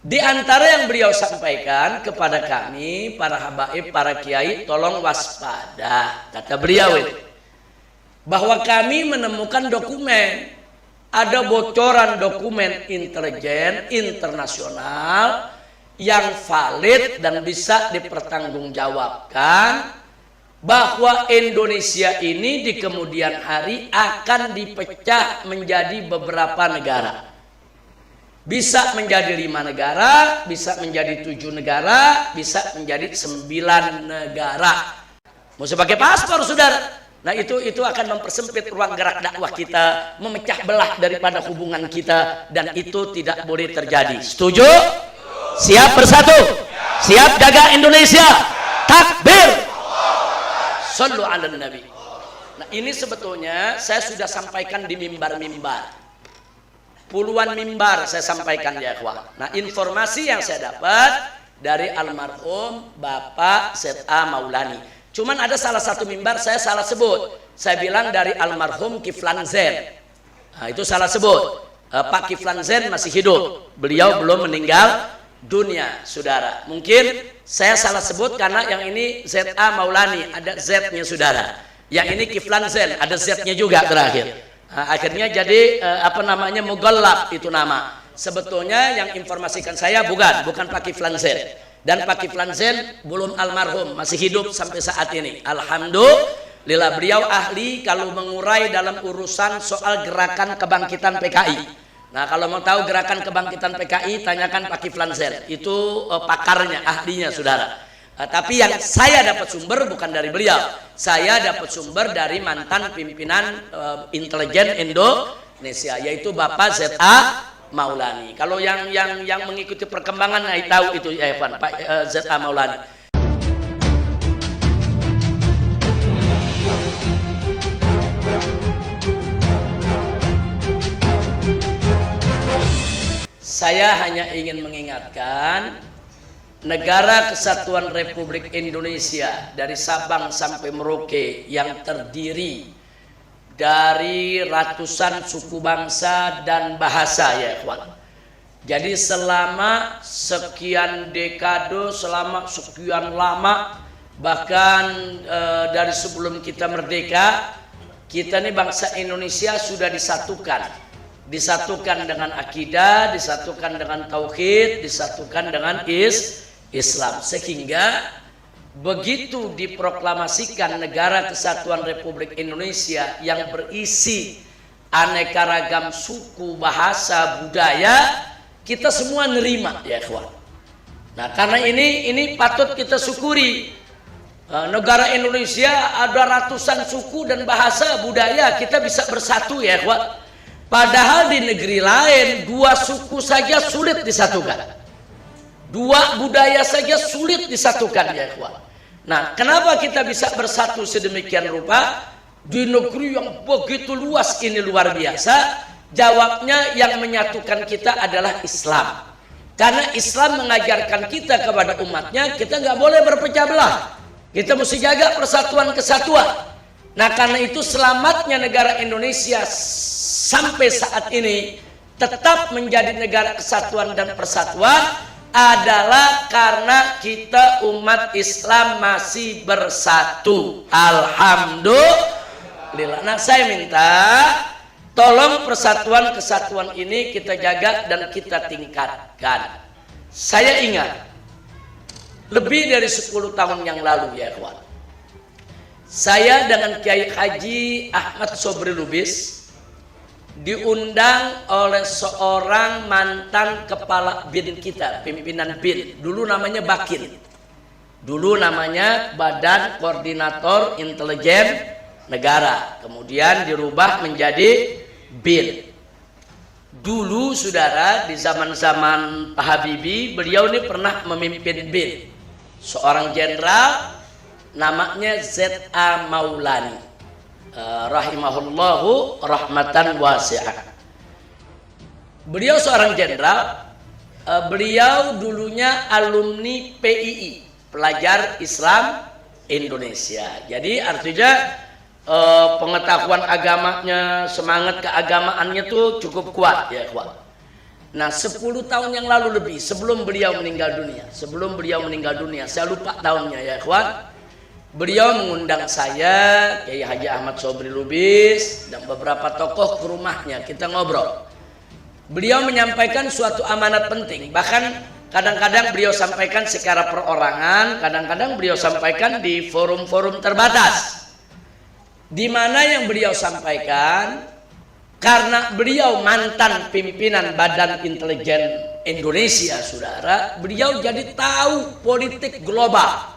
Di antara yang beliau sampaikan kepada kami, para habaib, para kiai, tolong waspada, kata beliau ini, bahwa kami menemukan dokumen, ada bocoran dokumen intelijen internasional yang valid dan bisa dipertanggungjawabkan bahwa Indonesia ini di kemudian hari akan dipecah menjadi beberapa negara. Bisa menjadi 5 negara, bisa menjadi 7 negara, bisa menjadi 9 negara. Mau pakai paspor, saudara. Nah itu akan mempersempit ruang gerak dakwah kita, memecah belah daripada hubungan kita, dan itu tidak boleh terjadi. Setuju? Siap bersatu? Siap jaga Indonesia? Takbir! Sallu ala Nabi. Nah ini sebetulnya saya sudah sampaikan di mimbar-mimbar. Puluhan mimbar saya sampaikan ya ikhwan. Nah informasi yang saya dapat dari almarhum Bapak Z.A. Maulani. Cuman ada salah satu mimbar saya salah sebut. Saya bilang dari almarhum Kiflan Zain. Nah itu salah sebut. Pak Kiflan Zain masih hidup. Beliau belum meninggal dunia, saudara. Mungkin saya salah sebut karena yang ini Z.A. Maulani, ada Z-nya, saudara. Yang ini Kiflan Zain, ada Z-nya juga terakhir. Nah, akhirnya jadi mugallab itu nama. Sebetulnya yang informasikan saya bukan Pak Kiflan Zain. Dan Pak Kiflan Zain belum almarhum, masih hidup sampai saat ini. Alhamdulillah, beliau ahli kalau mengurai dalam urusan soal gerakan kebangkitan PKI. Nah, kalau mau tahu gerakan kebangkitan PKI, tanyakan Pak Kiflan Zain. Itu pakarnya, ahlinya, saudara. Tapi yang saya dapat sumber bukan dari beliau. Saya dapat sumber dari mantan pimpinan intelijen Indonesia, yaitu Bapak Z.A. Maulani. Kalau yang mengikuti perkembangan, tahu itu ya Evan, Pak Z.A. Maulani. Saya hanya ingin mengingatkan, Negara Kesatuan Republik Indonesia dari Sabang sampai Merauke yang terdiri dari ratusan suku bangsa dan bahasa ya ikhwan. Jadi selama sekian dekade, selama sekian lama, bahkan dari sebelum kita merdeka, kita ini bangsa Indonesia sudah disatukan. Disatukan dengan akidah, disatukan dengan tauhid, disatukan dengan Islam, sehingga begitu diproklamasikan Negara Kesatuan Republik Indonesia yang berisi aneka ragam suku, bahasa, budaya, kita semua nerima ya ikhwan. Nah karena ini patut kita syukuri. Negara Indonesia ada ratusan suku dan bahasa, budaya, kita bisa bersatu ya ikhwan. Padahal di negeri lain 2 suku saja sulit disatukan. 2 budaya saja sulit disatukan ya ikhwan. Nah, kenapa kita bisa bersatu sedemikian rupa di negeri yang begitu luas ini, luar biasa? Jawabnya yang menyatukan kita adalah Islam. Karena Islam mengajarkan kita kepada umatnya, kita nggak boleh berpecah belah. Kita mesti jaga persatuan kesatuan. Nah, karena itu selamatnya negara Indonesia sampai saat ini tetap menjadi negara kesatuan dan persatuan adalah karena kita umat Islam masih bersatu. Alhamdulillah. Nah saya minta tolong persatuan kesatuan ini kita jaga dan kita tingkatkan. Saya ingat lebih dari 10 tahun yang lalu ya kawan, saya dengan Kiai Haji Ahmad Sobri Lubis diundang oleh seorang mantan kepala BIN kita, pimpinan BIN. Dulu namanya Bakin. Dulu namanya Badan Koordinator Intelijen Negara. Kemudian dirubah menjadi BIN. Dulu saudara, di zaman-zaman Pak Habibie, beliau ini pernah memimpin BIN. Seorang jenderal namanya Z.A. Maulani. Rahimahullahu rahmatan wasi'ah. Beliau seorang jenderal. Beliau dulunya alumni PII, Pelajar Islam Indonesia. Jadi artinya pengetahuan agamanya, semangat keagamaannya tuh cukup kuat ya kuat. Nah, 10 tahun yang lalu lebih sebelum beliau meninggal dunia. Sebelum beliau meninggal dunia, saya lupa tahunnya ya, ikhwan. Beliau mengundang saya, Kiai Haji Ahmad Sobri Lubis dan beberapa tokoh ke rumahnya, kita ngobrol. Beliau menyampaikan suatu amanat penting. Bahkan kadang-kadang beliau sampaikan secara perorangan, kadang-kadang beliau sampaikan di forum-forum terbatas. Di mana yang beliau sampaikan, karena beliau mantan pimpinan Badan Intelijen Indonesia, saudara, beliau jadi tahu politik global.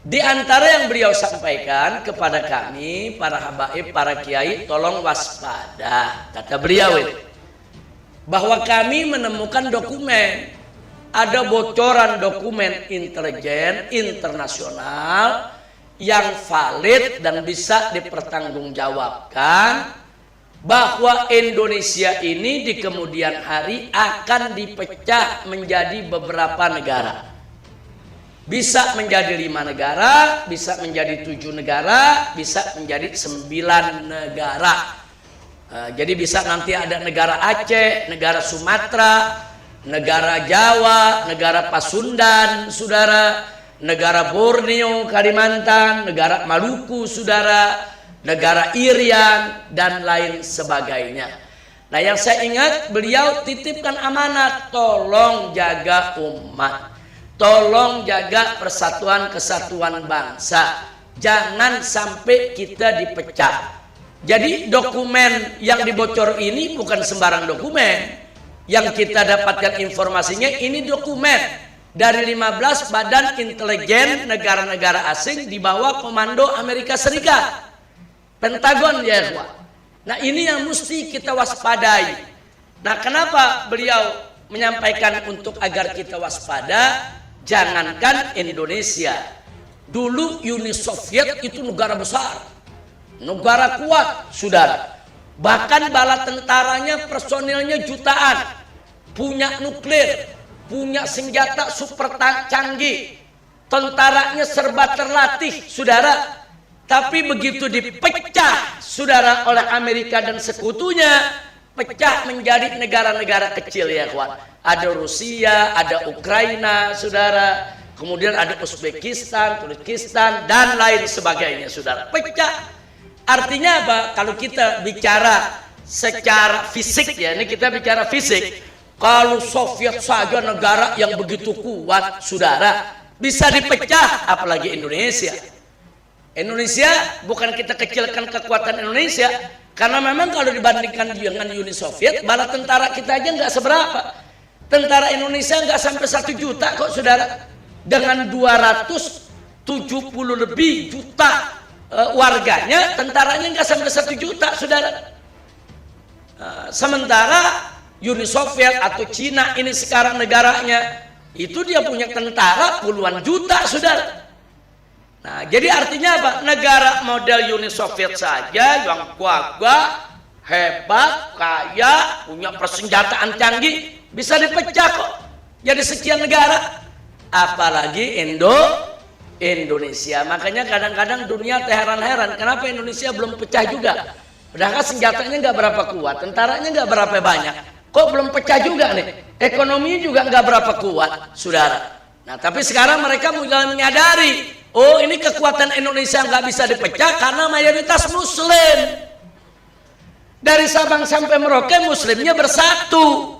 Di antara yang beliau sampaikan kepada kami, para habaib, para kiai, tolong waspada, kata beliau ini, bahwa kami menemukan dokumen, ada bocoran dokumen intelijen internasional yang valid dan bisa dipertanggungjawabkan, bahwa Indonesia ini di kemudian hari akan dipecah menjadi beberapa negara. Bisa menjadi 5 negara, bisa menjadi 7 negara, bisa menjadi 9 negara. Jadi bisa nanti ada negara Aceh, negara Sumatera, negara Jawa, negara Pasundan, saudara, negara Borneo, Kalimantan, negara Maluku, saudara, negara Irian, dan lain sebagainya. Nah, yang saya ingat, beliau titipkan amanat, tolong jaga umat. Tolong jaga persatuan kesatuan bangsa. Jangan sampai kita dipecah. Jadi dokumen yang dibocor ini bukan sembarang dokumen. Yang kita dapatkan informasinya ini dokumen dari 15 badan intelijen negara-negara asing di bawah komando Amerika Serikat. Pentagon ya, ikhwan. Nah, ini yang mesti kita waspadai. Nah, kenapa beliau menyampaikan untuk agar kita waspada? Jangankan Indonesia, dulu Uni Soviet itu negara besar, negara kuat, saudara. Bahkan bala tentaranya, personilnya jutaan, punya nuklir, punya senjata super canggih, tentaranya serba terlatih, saudara. Tapi begitu dipecah, saudara, oleh Amerika dan sekutunya, pecah menjadi negara-negara kecil ya, kawan. Ada Rusia, ada Ukraina, saudara. Kemudian ada Uzbekistan, Turkistan, dan lain sebagainya, saudara. Pecah. Artinya apa? Kalau kita bicara secara fisik ya, ini kita bicara fisik. Kalau Soviet saja negara yang begitu kuat, saudara, bisa dipecah, apalagi Indonesia. Indonesia, bukan kita kecilkan kekuatan Indonesia, karena memang kalau dibandingkan dengan Uni Soviet, bala tentara kita aja nggak seberapa. Tentara Indonesia nggak sampai 1 juta kok, saudara. Dengan 270 lebih juta warganya, tentaranya nggak sampai 1 juta, saudara. Sementara Uni Soviet atau Cina ini sekarang negaranya, itu dia punya tentara puluhan juta, saudara. Nah, jadi artinya apa? Negara model Uni Soviet saja yang gagah, hebat, kaya, punya persenjataan canggih, bisa dipecah kok jadi sekian negara, apalagi Indonesia. Makanya kadang-kadang dunia heran-heran kenapa Indonesia belum pecah juga, padahal senjatanya nggak berapa kuat, tentaranya nggak berapa banyak, kok belum pecah juga nih, ekonomi juga nggak berapa kuat, saudara. Nah, tapi sekarang mereka mulai menyadari, oh ini kekuatan Indonesia nggak bisa dipecah karena mayoritas Muslim. Dari Sabang sampai Merauke Muslimnya bersatu.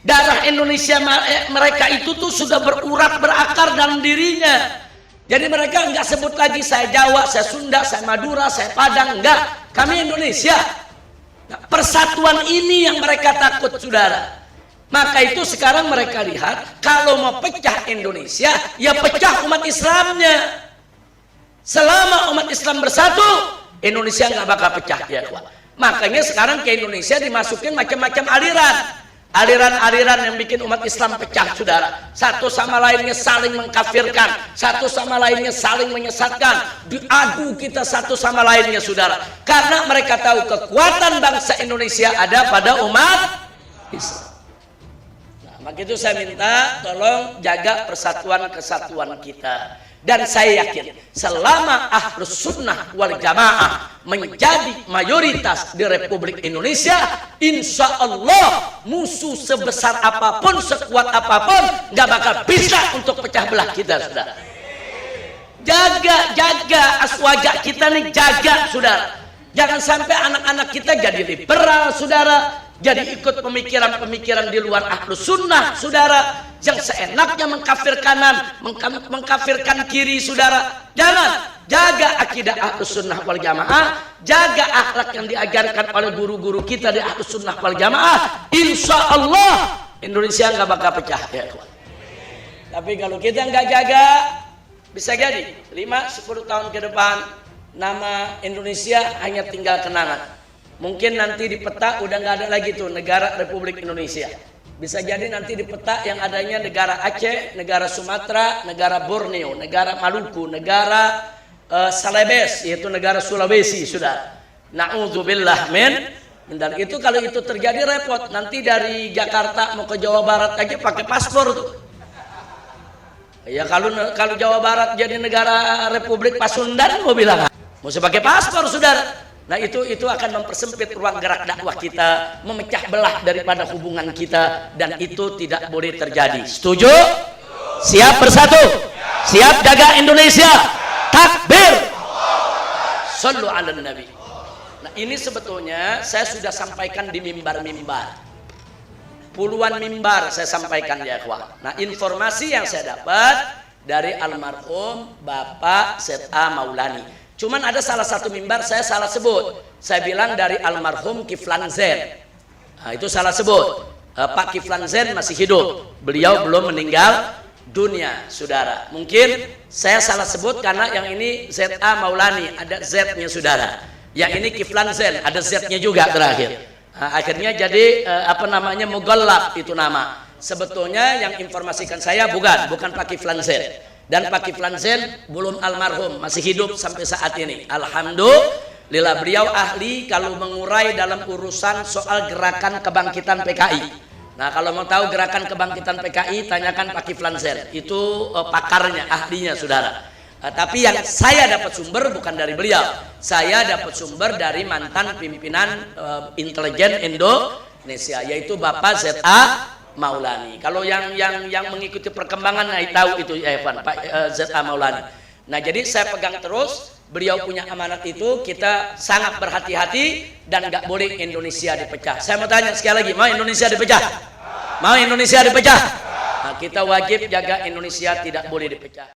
Darah Indonesia mereka itu tuh sudah berurat berakar dalam dirinya. Jadi mereka nggak sebut lagi saya Jawa, saya Sunda, saya Madura, saya Padang, enggak. Kami Indonesia. Nah, persatuan ini yang mereka takut, saudara. Maka itu sekarang mereka lihat kalau mau pecah Indonesia, ya pecah umat Islamnya. Selama umat Islam bersatu, Indonesia nggak bakal pecah ya, kawan. Makanya sekarang ke Indonesia dimasukin macam-macam aliran. Aliran-aliran yang bikin umat Islam pecah, saudara. Satu sama lainnya saling mengkafirkan, satu sama lainnya saling menyesatkan, diadu kita satu sama lainnya, saudara. Karena mereka tahu kekuatan bangsa Indonesia ada pada umat Islam. Nah, Maka itu saya minta tolong jaga persatuan kesatuan kita. Dan saya yakin selama Ahlus Sunnah wal Jamaah menjadi mayoritas di Republik Indonesia, insya Allah musuh sebesar apapun, sekuat apapun, nggak bakal bisa untuk pecah belah kita, saudara. Jaga aswaja kita nih, jaga, saudara. Jangan sampai anak-anak kita jadi liberal, saudara. Jadi ikut pemikiran-pemikiran di luar Ahlus Sunnah, saudara, yang seenaknya mengkafir kanan, mengkafirkan kiri, saudara. Jangan. Jaga akidah Ahlus Sunnah wal Jamaah, jaga akhlak yang diajarkan oleh guru-guru kita di Ahlus Sunnah wal Jamaah. Insya Allah Indonesia nggak bakal pecah, ya kawan. Tapi kalau kita nggak jaga, bisa jadi 5-10 tahun ke depan nama Indonesia hanya tinggal kenangan. Mungkin nanti di peta udah nggak ada lagi tuh negara Republik Indonesia. Bisa jadi nanti di peta yang adanya negara Aceh, negara Sumatera, negara Borneo, negara Maluku, negara Salebes, yaitu negara Sulawesi, sudah. Na'udzubillah min dari itu. Kalau itu terjadi repot. Nanti dari Jakarta mau ke Jawa Barat aja pakai paspor tuh. Ya kalau Jawa Barat jadi negara Republik Pasundan, mau bilang mesti pakai paspor, saudara. Nah itu akan mempersempit ruang gerak dakwah kita, memecah belah daripada hubungan kita, dan itu tidak boleh terjadi. Setuju? Siap bersatu? Siap jaga Indonesia? Takbir! Sallu ala Nabi. Nah ini sebetulnya saya sudah sampaikan di mimbar-mimbar. Puluhan mimbar saya sampaikan, ya ikhwah. Nah informasi yang saya dapat dari almarhum Bapak Z.A. Maulani. Cuman ada salah satu mimbar saya salah sebut. Saya bilang dari almarhum Kiflan Zain. Nah, itu salah sebut. Pak Kiflan Zain masih hidup. Beliau belum meninggal dunia, saudara. Mungkin saya salah sebut karena yang ini Z.A. Maulani, ada Z-nya, saudara. Yang ini Kiflan Zain, ada Z-nya juga terakhir. Nah, akhirnya jadi Mugallab itu nama. Sebetulnya yang informasikan saya bukan Pak Kiflan Zain. Dan Pak Kiflan Zain belum almarhum, masih hidup sampai saat ini. Alhamdulillah, beliau ahli kalau mengurai dalam urusan soal gerakan kebangkitan PKI. Nah kalau mau tahu gerakan kebangkitan PKI, tanyakan Pak Kiflan Zain. Itu pakarnya, ahlinya, saudara. Tapi yang saya dapat sumber bukan dari beliau. Saya dapat sumber dari mantan pimpinan intelijen Indonesia, yaitu Bapak Z.A. Maulani. Kalau yang mengikuti perkembangan, nah, tahu itu Evan, Pak Z.A. Maulani. Nah jadi saya pegang terus, beliau punya amanat itu, kita sangat berhati-hati dan nggak boleh Indonesia dipecah. Saya mau tanya sekali lagi, mau Indonesia dipecah? Mau Indonesia dipecah? Nah, kita wajib jaga Indonesia tidak boleh dipecah.